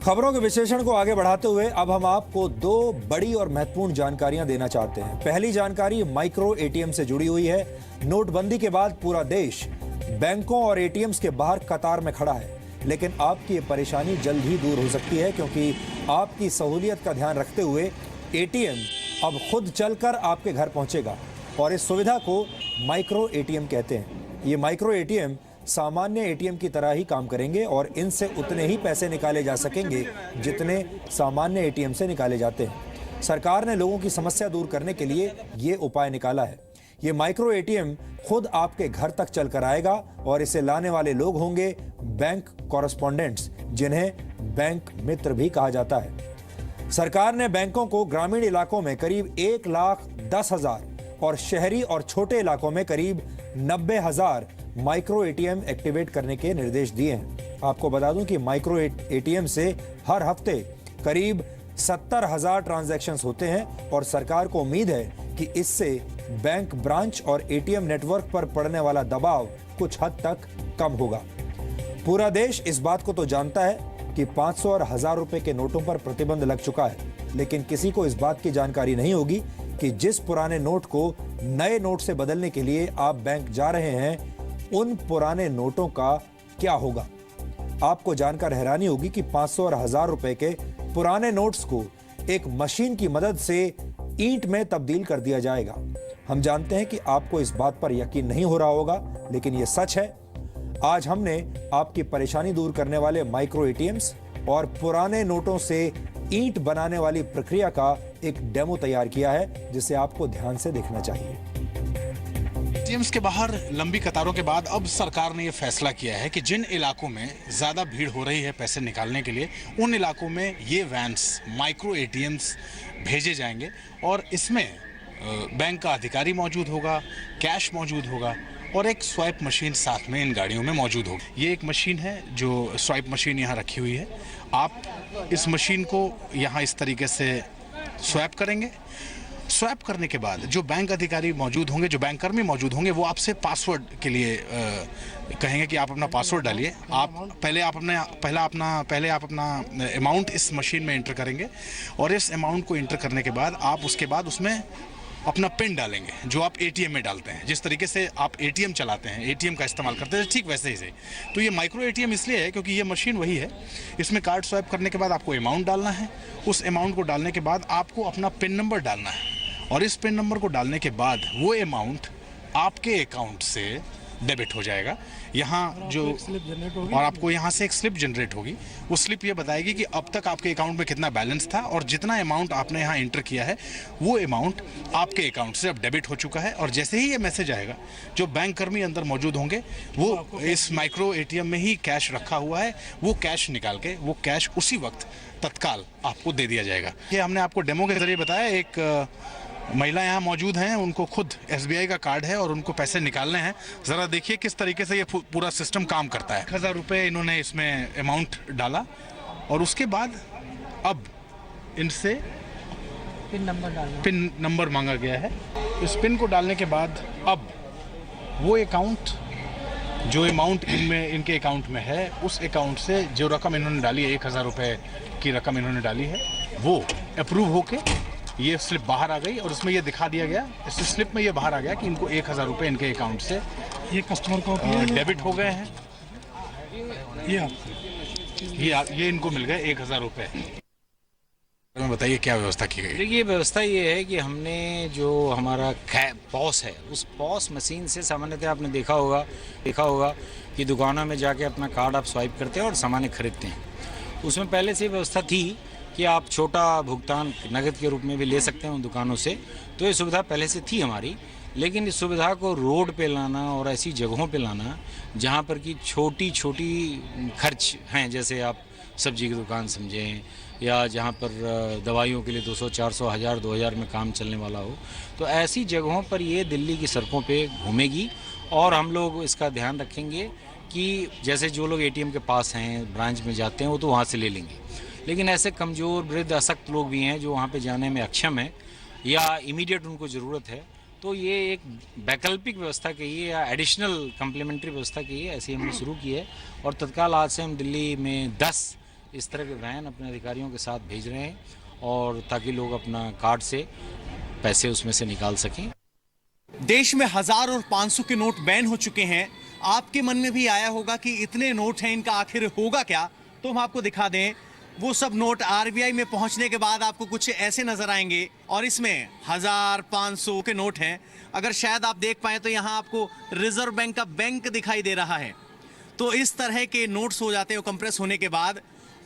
खबरों के विश्लेषण को आगे बढ़ाते हुए अब हम आपको दो बड़ी और महत्वपूर्ण जानकारियां देना चाहते हैं। पहली जानकारी माइक्रो एटीएम से जुड़ी हुई है। नोटबंदी के बाद पूरा देश बैंकों और एटीएम्स के बाहर कतार में खड़ा है, लेकिन आपकी ये परेशानी जल्द ही दूर हो सकती है, क्योंकि आपकी सहूलियत का ध्यान रखते हुए एटीएम अब खुद चलकर आपके घर पहुंचेगा और इस सुविधा को माइक्रो एटीएम कहते हैं। ये माइक्रो एटीएम सामान्य एटीएम की तरह ही काम करेंगे और इनसे उतने ही पैसे निकाले जा सकेंगे जितने सामान्य एटीएम से निकाले जाते हैं। सरकार ने लोगों की समस्या दूर करने के लिए ये उपाय निकाला है। ये माइक्रो एटीएम खुद आपके घर तक चलकर आएगा और इसे लाने वाले लोग होंगे बैंक कॉरेस्पोंडेंट्स, जिन्हें बैंक मित्र भी कहा जाता है। सरकार ने बैंकों को ग्रामीण इलाकों में करीब 1,10,000 और शहरी और छोटे इलाकों में करीब 90,000 माइक्रो एटीएम एक्टिवेट करने के निर्देश दिए हैं। आपको बता दूं कि माइक्रो एटीएम से हर हफ्ते करीब 70,000 ट्रांजैक्शंस होते हैं और सरकार को उम्मीद है कि इससे बैंक ब्रांच और एटीएम नेटवर्क पर पड़ने वाला दबाव कुछ हद तक कम होगा। पूरा देश इस बात को तो जानता है कि 500 और 1000 रुपए के नोटों पर प्रतिबंध लग चुका है, लेकिन किसी को इस बात की जानकारी नहीं होगी कि जिस पुराने नोट को नए नोट से बदलने के लिए आप बैंक जा रहे हैं, उन पुराने नोटों का क्या होगा। आपको जानकर हैरानी होगी कि 500 और 1000 रुपए के पुराने नोट्स को एक मशीन की मदद से ईंट में तब्दील कर दिया जाएगा। हम जानते हैं कि आपको इस बात पर यकीन नहीं हो रहा होगा, लेकिन यह सच है। आज हमने आपकी परेशानी दूर करने वाले माइक्रो एटीएम्स और पुराने नोटों से ईंट बनाने वाली प्रक्रिया का एक डेमो तैयार किया है, जिसे आपको ध्यान से देखना चाहिए। एटीएम्स के बाहर लंबी कतारों के बाद अब सरकार ने यह फैसला किया है कि जिन इलाकों में ज़्यादा भीड़ हो रही है पैसे निकालने के लिए, उन इलाकों में ये वैन्स माइक्रो एटीएम्स भेजे जाएंगे और इसमें बैंक का अधिकारी मौजूद होगा, कैश मौजूद होगा और एक स्वाइप मशीन साथ में इन गाड़ियों में मौजूद होगी। ये एक मशीन है जो स्वाइप मशीन यहाँ रखी हुई है। आप इस मशीन को यहाँ इस तरीके से स्वैप करेंगे। स्वैप करने के बाद जो बैंक अधिकारी मौजूद होंगे, जो बैंक कर्मी मौजूद होंगे, वो आपसे पासवर्ड के लिए कहेंगे कि आप अपना पासवर्ड डालिए। आप पहले आप अपना अमाउंट इस मशीन में एंटर करेंगे और इस अमाउंट को एंटर करने के बाद आप उसके बाद उसमें अपना पिन डालेंगे, जो आप एटीएम में डालते हैं। जिस तरीके से आप एटीएम चलाते हैं, एटीएम का इस्तेमाल करते हैं, ठीक वैसे ही से। तो ये माइक्रो एटीएम इसलिए है क्योंकि ये मशीन वही है। इसमें कार्ड स्वाइप करने के बाद आपको अमाउंट डालना है। उस अमाउंट को डालने के बाद आपको अपना पिन नंबर डालना है और इस पिन नंबर को डालने के बाद वो अमाउंट आपके अकाउंट से डेबिट हो जाएगा। यहाँ जो और आपको यहाँ से एक स्लिप जनरेट होगी। वो स्लिप ये बताएगी कि अब तक आपके अकाउंट में कितना बैलेंस था और जितना अमाउंट आपने यहाँ एंटर किया है वो अमाउंट आपके अकाउंट से अब डेबिट हो चुका है। और जैसे ही ये मैसेज आएगा, जो बैंक कर्मी अंदर मौजूद होंगे वो इस माइक्रो एटीएम में ही कैश रखा हुआ है, वो कैश निकाल के वो कैश उसी वक्त तत्काल आपको दे दिया जाएगा। ये हमने आपको डेमो के जरिए बताया। एक महिला यहाँ मौजूद हैं, उनको खुद एसबीआई का कार्ड है और उनको पैसे निकालने हैं। ज़रा देखिए किस तरीके से ये पूरा सिस्टम काम करता है। 1000 रुपये इन्होंने इसमें अमाउंट डाला और उसके बाद अब इनसे पिन नंबर मांगा गया है। इस पिन को डालने के बाद अब वो अकाउंट, जो अमाउंट इनके अकाउंट में है, उस अकाउंट से जो रकम इन्होंने डाली है, 1000 रुपये की रकम इन्होंने डाली है, वो अप्रूव होके ये स्लिप बाहर आ गई और उसमें ये दिखा दिया गया, इस स्लिप में ये बाहर आ गया कि इनको 1000 रुपये इनके अकाउंट से ये कस्टमर को डेबिट हो गए हैं। ये इनको मिल गए 1000 रुपये। बताइए क्या व्यवस्था की गई? देखिए, व्यवस्था ये है कि हमने जो हमारा पॉस है, उस पॉस मशीन से सामान्यतः आपने देखा होगा कि दुकानों में जाके अपना कार्ड आप स्वाइप करते हैं और सामान खरीदते हैं। उसमें पहले से व्यवस्था थी कि आप छोटा भुगतान नगद के रूप में भी ले सकते हैं उन दुकानों से। तो ये सुविधा पहले से थी हमारी, लेकिन इस सुविधा को रोड पे लाना और ऐसी जगहों पे लाना जहाँ पर कि छोटी खर्च हैं, जैसे आप सब्जी की दुकान समझें या जहाँ पर दवाइयों के लिए 200, 400, 1000, 2000 में काम चलने वाला हो, तो ऐसी जगहों पर ये दिल्ली की सड़कों पे घूमेगी। और हम लोग इसका ध्यान रखेंगे कि जैसे जो लोग एटीएम के पास हैं, ब्रांच में जाते हैं, वो तो वहाँ से ले लेंगे, लेकिन ऐसे कमज़ोर, वृद्ध, असक्त लोग भी हैं जो वहाँ पे जाने में अक्षम है या इमीडिएट उनको ज़रूरत है, तो ये एक वैकल्पिक व्यवस्था कहिए या एडिशनल कम्प्लीमेंट्री व्यवस्था कहिए, ऐसी हमने शुरू की है। और तत्काल आज से हम दिल्ली में 10 इस तरह के वैन अपने अधिकारियों के साथ भेज रहे हैं और ताकि लोग अपना कार्ड से पैसे उसमें से निकाल सकें। देश में 1000 और 500 के नोट बैन हो चुके हैं। आपके मन में भी आया होगा कि इतने नोट हैं, इनका आखिर होगा क्या? तो हम आपको दिखा दें, वो सब नोट आरबीआई में पहुंचने के बाद आपको कुछ ऐसे नजर आएंगे और इसमें 1000, 500 के नोट हैं। अगर शायद आप देख पाए तो यहाँ आपको रिजर्व बैंक का बैंक दिखाई दे रहा है। तो इस तरह के नोट्स हो जाते हैं कंप्रेस होने के बाद,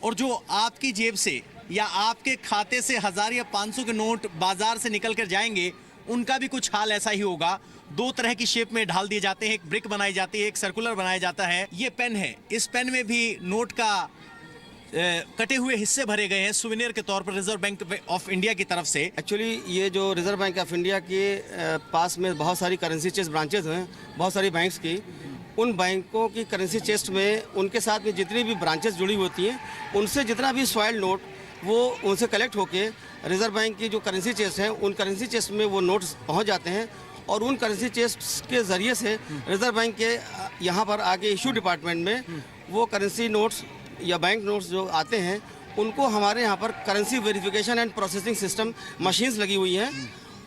और जो आपकी जेब से या आपके खाते से 1000 या 500 के नोट बाजार से निकल कर जाएंगे, उनका भी कुछ हाल ऐसा ही होगा। दो तरह की शेप में ढाल दिए जाते हैं, एक ब्रिक बनाई जाती है, एक सर्कुलर बनाया जाता है। ये पेन है, इस पेन में भी नोट का कटे हुए हिस्से भरे गए हैं सुवेनियर के तौर पर रिजर्व बैंक ऑफ इंडिया की तरफ से। एक्चुअली ये जो रिजर्व बैंक ऑफ इंडिया के पास में बहुत सारी करेंसी चेस्ट ब्रांचेज हैं, बहुत सारी बैंक्स की। उन बैंकों की करेंसी चेस्ट में उनके साथ में जितनी भी ब्रांचेस जुड़ी होती हैं, उनसे जितना भी सॉइल्ड नोट वो उनसे कलेक्ट होके रिजर्व बैंक की जो करेंसी चेस्ट है, उन करेंसी चेस्ट में वो नोट्स पहुंच जाते हैं और उन करेंसी चेस्ट के ज़रिए से रिजर्व बैंक के यहाँ पर आगे इशू डिपार्टमेंट में वो करेंसी नोट्स या बैंक नोट्स जो आते हैं, उनको हमारे यहाँ पर currency verification and processing system machines लगी हुई हैं।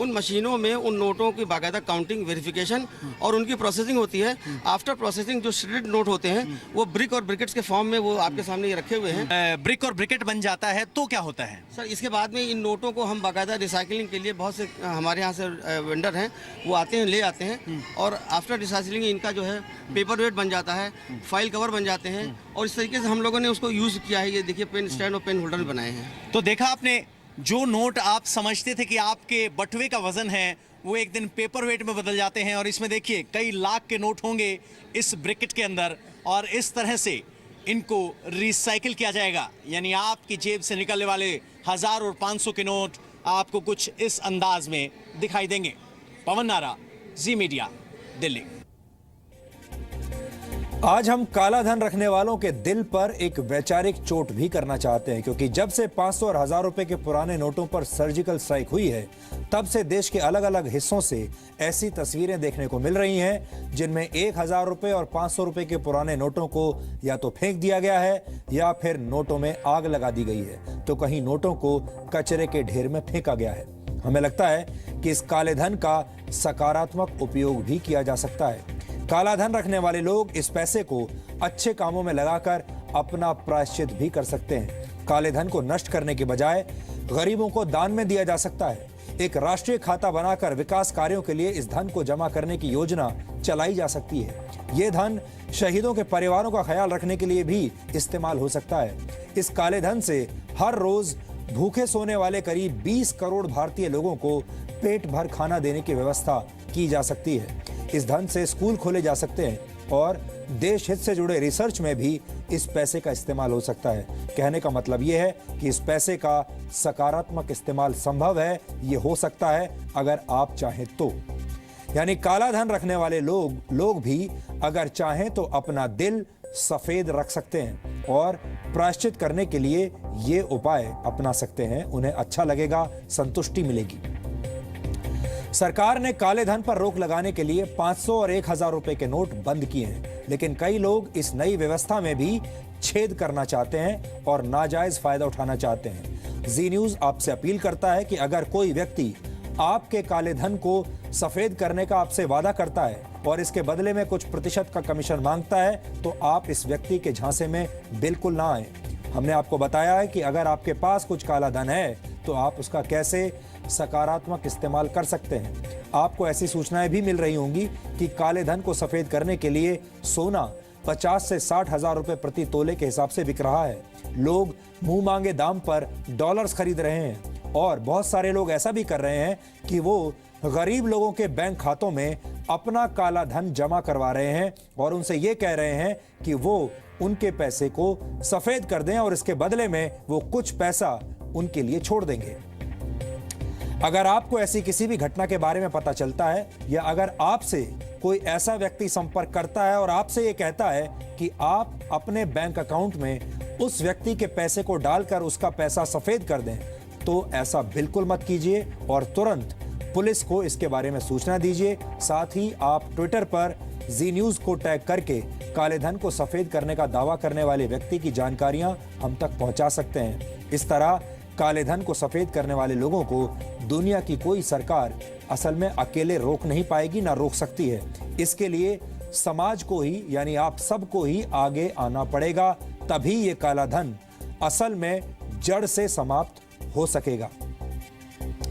उन मशीनों में उन नोटों की बाकायदा काउंटिंग, वेरिफिकेशन और उनकी प्रोसेसिंग होती है। आफ्टर प्रोसेसिंग जो श्रेडेड नोट होते हैं वो ब्रिक और ब्रिकेट्स के फॉर्म में वो आपके सामने ये रखे हुए हैं। ब्रिक और ब्रिकेट बन जाता है तो क्या होता है सर? इसके बाद में इन नोटों को हम बाकायदा रिसाइकलिंग के लिए बहुत से हमारे यहाँ से वेंडर हैं, वो आते हैं, ले आते हैं और आफ्टर रिसाइकलिंग इनका जो है पेपर वेट बन जाता है, फाइल कवर बन जाते हैं और इस तरीके से हम लोगों ने उसको यूज़ किया है। ये देखिए पेन स्टैंड और पेन होल्डर बनाए हैं। तो देखा आपने, जो नोट आप समझते थे कि आपके बटुए का वजन है, वो एक दिन पेपर वेट में बदल जाते हैं। और इसमें देखिए कई लाख के नोट होंगे इस ब्रिकेट के अंदर और इस तरह से इनको रिसाइकिल किया जाएगा। यानी आपकी जेब से निकलने वाले 1000 और 500 के नोट आपको कुछ इस अंदाज में दिखाई देंगे। पवन नारा, जी मीडिया, दिल्ली। आज हम काला धन रखने वालों के दिल पर एक वैचारिक चोट भी करना चाहते हैं, क्योंकि जब से 500 और 1000 रुपए के पुराने नोटों पर सर्जिकल स्ट्राइक हुई है, तब से देश के अलग अलग हिस्सों से ऐसी तस्वीरें देखने को मिल रही हैं जिनमें 1000 रुपए और 500 रुपए के पुराने नोटों को या तो फेंक दिया गया है या फिर नोटों में आग लगा दी गई है, तो कहीं नोटों को कचरे के ढेर में फेंका गया है। हमें लगता है कि इस काले धन का सकारात्मक उपयोग भी किया जा सकता है। काला धन रखने वाले लोग इस पैसे को अच्छे कामों में लगाकर अपना प्रायश्चित भी कर सकते हैं। काले धन को नष्ट करने के बजाय गरीबों को दान में दिया जा सकता है। एक राष्ट्रीय खाता बनाकर विकास कार्यों के लिए इस धन को जमा करने की योजना चलाई जा सकती है। ये धन शहीदों के परिवारों का ख्याल रखने के लिए भी इस्तेमाल हो सकता है। इस काले धन से हर रोज भूखे सोने वाले करीब 20 करोड़ भारतीय लोगों को पेट भर खाना देने की व्यवस्था की जा सकती है। इस धन से स्कूल खोले जा सकते हैं और देश हित से जुड़े रिसर्च में भी इस पैसे का इस्तेमाल हो सकता है। कहने का मतलब यह है कि इस पैसे का सकारात्मक इस्तेमाल संभव है, ये हो सकता है अगर आप चाहें तो। यानी काला धन रखने वाले लोग भी अगर चाहें तो अपना दिल सफेद रख सकते हैं और प्रायश्चित करने के लिए ये उपाय अपना सकते हैं। उन्हें अच्छा लगेगा, संतुष्टि मिलेगी। सरकार ने काले धन पर रोक लगाने के लिए 500 और 1000 रुपए के नोट बंद किए हैं, लेकिन कई लोग इस नई व्यवस्था में भी छेद करना चाहते हैं और नाजायज फायदा उठाना चाहते हैं। जी न्यूज आपसे अपील करता है कि अगर कोई व्यक्ति आपके काले धन को सफेद करने का आपसे वादा करता है और इसके बदले में कुछ प्रतिशत का कमीशन मांगता है, तो आप इस व्यक्ति के झांसे में बिल्कुल ना आए। हमने आपको बताया है कि अगर आपके पास कुछ काला धन है तो आप उसका कैसे सकारात्मक इस्तेमाल कर सकते हैं। आपको ऐसी सूचनाएं भी मिल रही होंगी कि काले धन को सफेद करने के लिए सोना 50 से 60 हजार रुपए प्रति तोले के हिसाब से बिक रहा है। लोग मुंह मांगे दाम पर डॉलर्स खरीद रहे हैं और बहुत सारे लोग ऐसा भी कर रहे हैं कि वो गरीब लोगों के बैंक खातों में अपना काला धन जमा करवा रहे हैं और उनसे ये कह रहे हैं कि वो उनके पैसे को सफेद कर दें और इसके बदले में वो कुछ पैसा उनके लिए छोड़ देंगे। अगर आपको ऐसी किसी भी घटना के बारे में पता चलता है या अगर आपसे कोई ऐसा व्यक्ति संपर्क करता है और आपसे ये कहता है कि आप अपने बैंक अकाउंट में उस व्यक्ति के पैसे को डालकर उसका पैसा सफेद कर दें, तो ऐसा बिल्कुल मत कीजिए और तुरंत पुलिस को इसके बारे में सूचना दीजिए। साथ ही आप ट्विटर पर जी न्यूज को टैग करके काले धन को सफेद करने का दावा करने वाले व्यक्ति की जानकारियां हम तक पहुंचा सकते हैं। इस तरह काले धन को सफेद करने वाले लोगों को दुनिया की कोई सरकार असल में अकेले रोक नहीं पाएगी, ना रोक सकती है। इसके लिए समाज को ही, यानी आप सबको ही आगे आना पड़ेगा, तभी ये काला धन असल में जड़ से समाप्त हो सकेगा।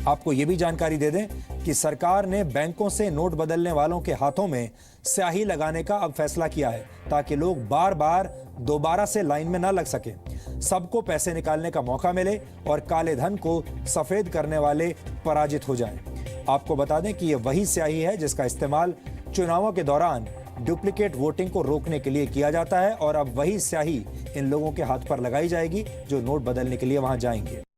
आपको ये भी जानकारी दे दें कि सरकार ने बैंकों से नोट बदलने वालों के हाथों में स्याही लगाने का अब फैसला किया है, ताकि लोग बार बार दोबारा से लाइन में न लग सके, सबको पैसे निकालने का मौका मिले और काले धन को सफेद करने वाले पराजित हो जाएं। आपको बता दें कि ये वही स्याही है जिसका इस्तेमाल चुनावों के दौरान डुप्लीकेट वोटिंग को रोकने के लिए किया जाता है, और अब वही स्याही इन लोगों के हाथ पर लगाई जाएगी जो नोट बदलने के लिए वहां जाएंगे।